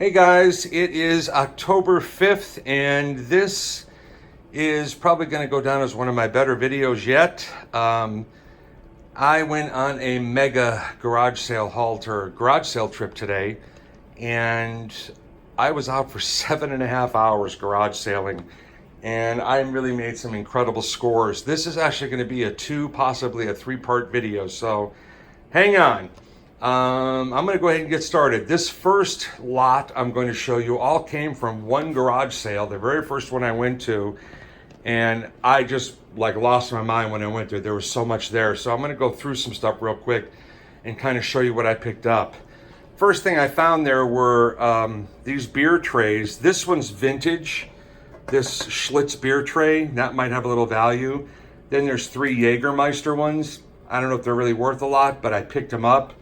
Hey guys, it is October 5th and this is probably going to go down as one of my better videos yet. I went on a mega garage sale trip today, and I was out for 7.5 hours garage sailing, and I really made some incredible scores. This is actually going to be a possibly a 3-part video, so hang on. I'm going to go ahead and get started. This first lot I'm going to show you all came from one garage sale, the very first one I went to, and I just lost my mind when I went there. There was so much there. So I'm going to go through some stuff real quick and kind of show you what I picked up. First thing I found there were these beer trays. This one's vintage, this Schlitz beer tray. That might have a little value. Then there's 3 Jägermeister ones. I don't know if they're really worth a lot, but I picked them up.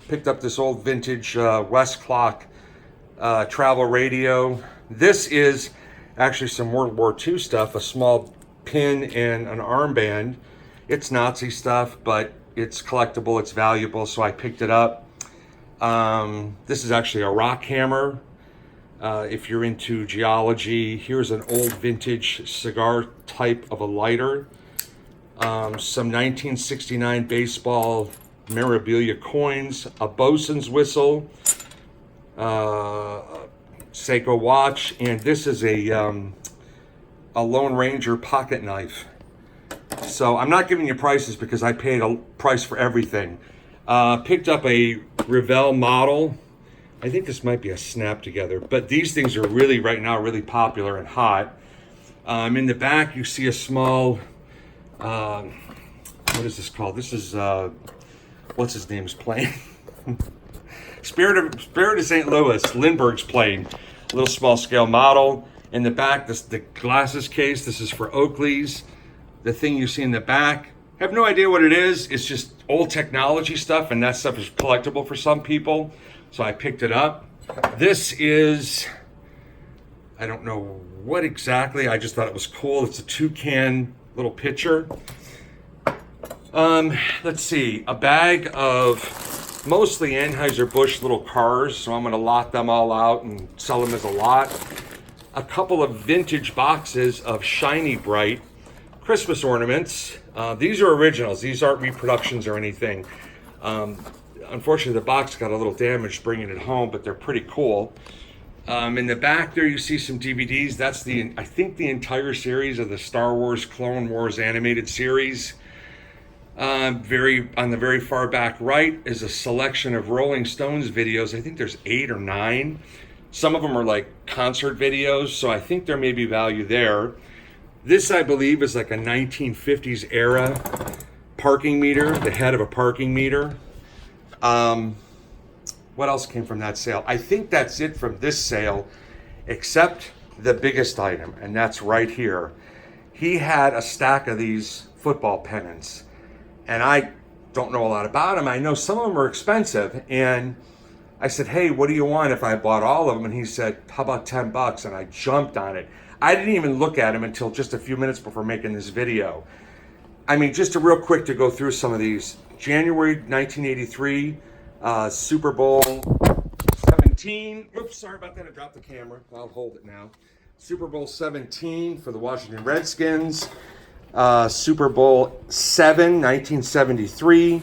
Picked up this old vintage Westclock travel radio. This is actually some World War II stuff, a small pin and an armband. It's Nazi stuff, but it's collectible, it's valuable, so I picked it up. This is actually a rock hammer. If you're into geology, here's an old vintage cigar type of a lighter. Some 1969 baseball memorabilia coins, a bosun's whistle, Seiko watch, and this is a Lone Ranger pocket knife. So I'm not giving you prices because I paid a price for everything. Picked up a Revell model. I think this might be a snap together, but these things are really right now really popular and hot. In the back you see a small what is this called? This is what's his name's plane? Spirit of St. Louis, Lindbergh's plane. A little small scale model. In the back, the glasses case. This is for Oakley's. The thing you see in the back, I have no idea what it is. It's just old technology stuff, and that stuff is collectible for some people. So I picked it up. This is, I don't know what exactly. I just thought it was cool. It's a toucan little pitcher. Let's see, a bag of mostly Anheuser-Busch little cars, so I'm going to lot them all out and sell them as a lot. A couple of vintage boxes of Shiny Bright Christmas ornaments. These are originals. These aren't reproductions or anything. Unfortunately, the box got a little damaged bringing it home, but they're pretty cool. In the back there, you see some DVDs. That's I think the entire series of the Star Wars Clone Wars animated series. On the very far back right is a selection of Rolling Stones videos. I think there's 8 or 9. Some of them are like concert videos, so I think there may be value there. This, I believe, is like a 1950s era parking meter, the head of a parking meter. What else came from that sale? I think that's it from this sale, except the biggest item, and that's right here. He had a stack of these football pennants. And I don't know a lot about them. I know some of them are expensive. And I said, hey, what do you want if I bought all of them? And he said, how about $10? And I jumped on it. I didn't even look at them until just a few minutes before making this video. I mean, just real quick to go through some of these. January 1983, Super Bowl 17. Oops, sorry about that. I dropped the camera. I'll hold it now. Super Bowl 17 for the Washington Redskins. Super Bowl 7, 1973.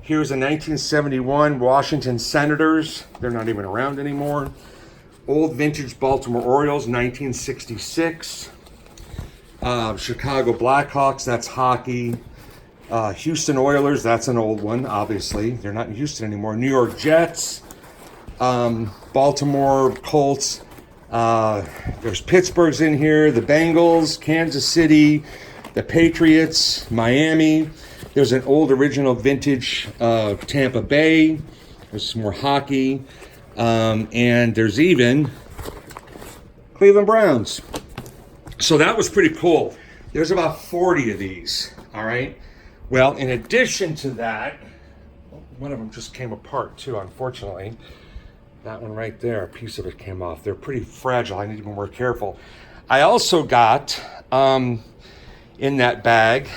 Here's a 1971 Washington Senators. They're not even around anymore. Old vintage Baltimore Orioles, 1966. Chicago Blackhawks, that's hockey. Houston Oilers, that's an old one, obviously. They're not in Houston anymore. New York Jets. Baltimore Colts. There's Pittsburgh's in here. The Bengals, Kansas City. The Patriots, Miami. There's an old original vintage Tampa Bay. There's some more hockey. And there's even Cleveland Browns. So that was pretty cool. There's about 40 of these, all right? Well, in addition to that, one of them just came apart too, unfortunately. That one right there, a piece of it came off. They're pretty fragile. I need to be more careful. I also got... in that bag,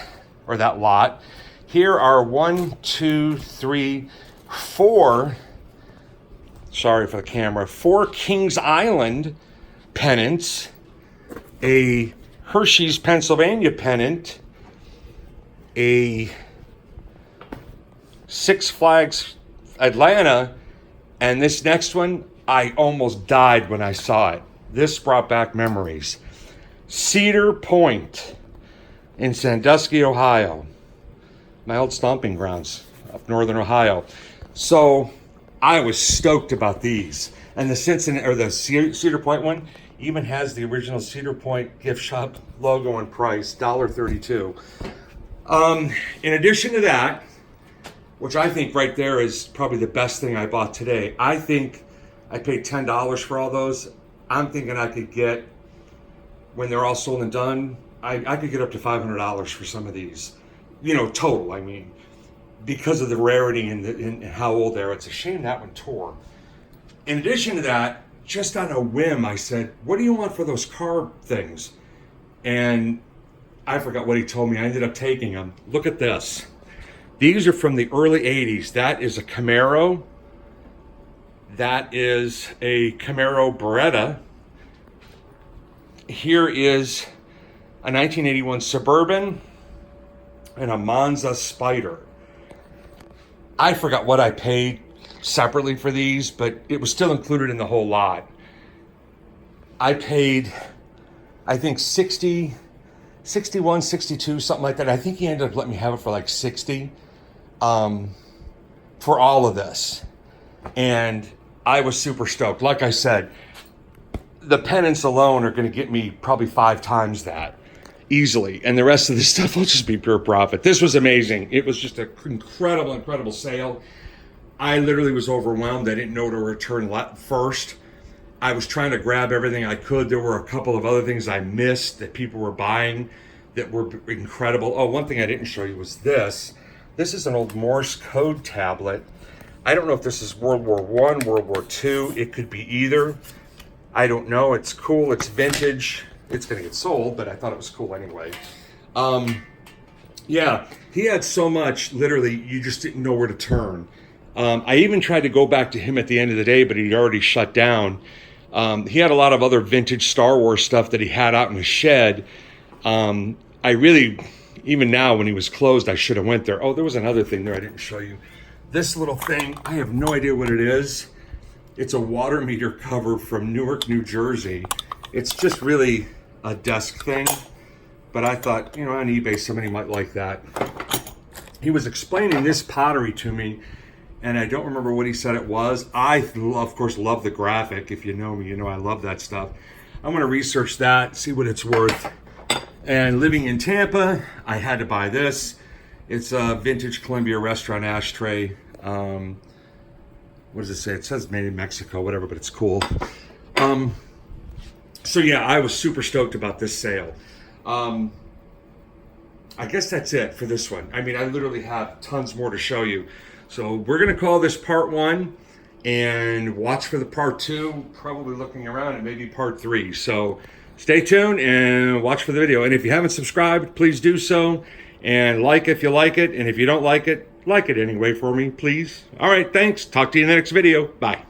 or that lot, here are 1, 2, 3, 4 sorry for the camera, 4 Kings Island pennants, a Hershey's, Pennsylvania pennant, a Six Flags Atlanta, and this next one, I almost died when I saw it. This brought back memories. Cedar Point in Sandusky, Ohio. My old stomping grounds up northern Ohio. So I was stoked about these. And the Cincinnati, or the Cedar Point one, even has the original Cedar Point gift shop logo and price, $1.32. In addition to that, which I think right there is probably the best thing I bought today. I think I paid $10 for all those. I'm thinking I could get, when they're all sold and done, I could get up to $500 for some of these. You know, total, I mean. Because of the rarity and how old they are. It's a shame that one tore. In addition to that, just on a whim, I said, what do you want for those car things? And I forgot what he told me. I ended up taking them. Look at this. These are from the early 80s. That is a Camaro. That is a Camaro Beretta. Here is a 1981 Suburban and a Monza Spider. I forgot what I paid separately for these, but it was still included in the whole lot. I paid, I think 60, 61, 62, something like that. I think he ended up letting me have it for like 60 for all of this. And I was super stoked. Like I said, the pennants alone are going to get me probably 5 times that easily. And the rest of this stuff will just be pure profit. This was amazing. It was just an incredible, incredible sale. I literally was overwhelmed. I didn't know to return first. I was trying to grab everything I could. There were a couple of other things I missed that people were buying that were incredible. Oh, one thing I didn't show you was this. This is an old Morse code tablet. I don't know if this is World War I, World War II. It could be either. I don't know. It's cool. It's vintage. It's going to get sold, but I thought it was cool anyway. Yeah, he had so much, literally, you just didn't know where to turn. I even tried to go back to him at the end of the day, but he'd already shut down. He had a lot of other vintage Star Wars stuff that he had out in his shed. I really, even now when he was closed, I should have went there. Oh, there was another thing there I didn't show you. This little thing, I have no idea what it is. It's a water meter cover from Newark, New Jersey. It's just really a desk thing, but I thought, you know, on eBay somebody might like that. He was explaining this pottery to me, and I don't remember what he said it was. I, of course, love the graphic. If you know me, you know I love that stuff. I'm going to research that, see what it's worth. And living in Tampa, I had to buy this. It's a vintage Columbia restaurant ashtray. What does it say? It says made in Mexico, whatever, but it's cool. So yeah, I was super stoked about this sale. I guess that's it for this one. I mean, I literally have tons more to show you. So we're going to call this part 1 and watch for the part 2, probably looking around at maybe part 3. So stay tuned and watch for the video. And if you haven't subscribed, please do so. And like if you like it. And if you don't like it anyway for me, please. All right, thanks. Talk to you in the next video. Bye.